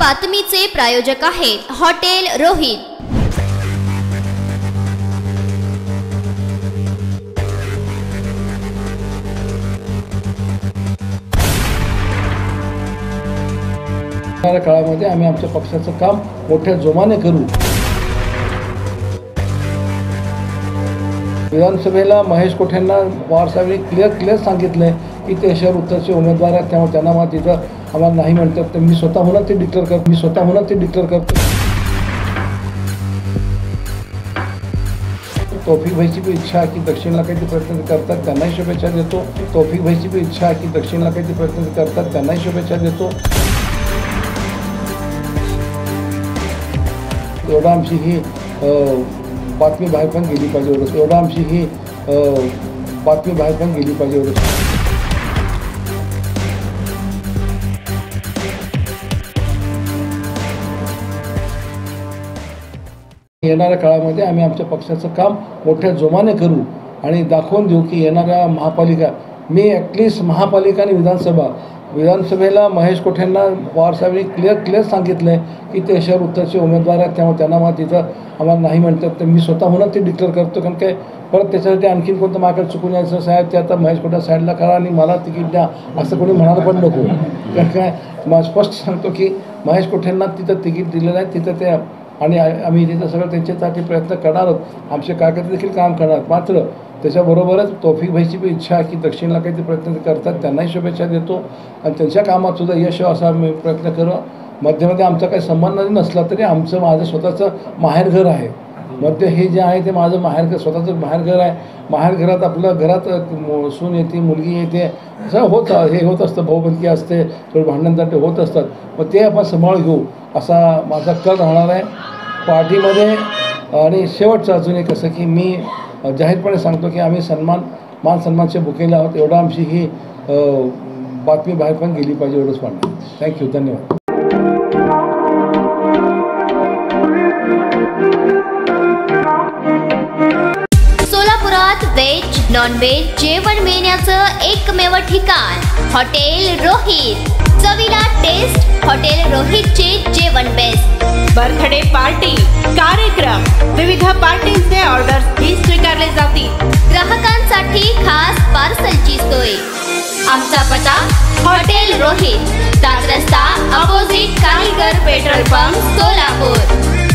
बातमीचे प्रायोजक आहेत हॉटेल रोहित। येणाऱ्या काळामध्ये आम्ही आमच्या पक्षाचं काम मोठ्या जोमाने करू। विधानसभेला महेश कोठेंना पवार साहेबांनी क्लिअर सांगितलंय की ते शहर उत्तरचे उमेदवार आहेत, त्यामुळे त्यांना मग तिथं आम्हाला नाही म्हणतात, तर मी स्वतःहूनच ते डिक्लेअर करतो। तौफिक भाईची भी इच्छा आहे की दक्षिणला काही प्रयत्न करतात, त्यांनाही शुभेच्छा देतो। तौफिक भाईची भी इच्छा आहे की दक्षिणला काही प्रयत्न करतात, त्यांनाही शुभेच्छा देतो। एवढा आमची ही बातमी बाहेर पण गेली पाहिजे, एवढं आमची ही बातमी बाहेर पण गेली पाहिजे एवढं। येणाऱ्या काळामध्ये आम्ही आमच्या पक्षाचं काम मोठ्या जोमाने करू आणि दाखवून देऊ की येणाऱ्या महापालिका, मी ॲटलिस्ट महापालिका आणि विधानसभेला महेश कोठेंना पवार साहेबांनी क्लिअर सांगितलं आहे की ते शहर उत्तरचे उमेदवार आहेत, त्यामुळे त्यांना मग तिथं आम्हाला नाही म्हणतात, तर मी स्वतःहूनच ते डिक्लेअर करतो। कारण काय परत त्याच्यासाठी आणखीन कोणतं माझ्याकडे चुकून यायचं, साहेब ते आता महेश कोठे साईडला करा आणि मला तिकीट द्या असं कोणी म्हणायला पण नको। कारण काय मग स्पष्ट सांगतो की महेश कोठेंना तिथं तिकीट दिलेलं आहे, तिथं ते आणि आम्ही तिथं सगळं त्यांच्यासाठी प्रयत्न करणार आहोत, आमचे कार्यकर्ते देखील काम करणार। मात्र त्याच्याबरोबरच तौफिक भाईची भी इच्छा आहे की दक्षिणला काही प्रयत्न करतात, त्यांनाही शुभेच्छा देतो आणि त्यांच्या कामात सुद्धा यश असा मी प्रयत्न करू। मध्यमध्ये आमचा काही संबंध नसला तरी माझं स्वतःचं माहेरघर आहे, मध्य हे जे आहे ते माझं माहेरघर, स्वतःचं माहेरघर आहे। माहेरघरात आपलं घरात सून येते, मुलगी येते, असं हे होत असतं, भाऊबंदकी असते, थोडं भांडणताटे होत असतात, मग ते आपण सांभाळ घेऊ असा माझा कल राहणार आहे पार्टीमध्ये। आणि शेवटचं अजून एक असं की मी जाहीरपणे सांगतो की आम्ही मान सन्मानचे भुकेले आहोत, एवढं आमची ही बातमी बाहेर पण गेली पाहिजे एवढंच म्हणतो। थँक्यू, धन्यवाद। सोलापुरात व्हेज नॉन व्हेज जेवण मिळण्याचं एकमेव ठिकाण हॉटेल रोहित। चवीला टेस्ट, हॉटेल रोहितचे जेवण बेस्ट। बर्थडे पार्टी, कार्यक्रम, विविध पार्टींचे ऑर्डर्स ही स्वीकारले जातील। ग्राहकांसाठी खास पार्सलची सोय। आमचा पत्ता हॉटेल रोहित, दादरस्ता अपोजिट कारीगर पेट्रोल पंप, सोलापूर।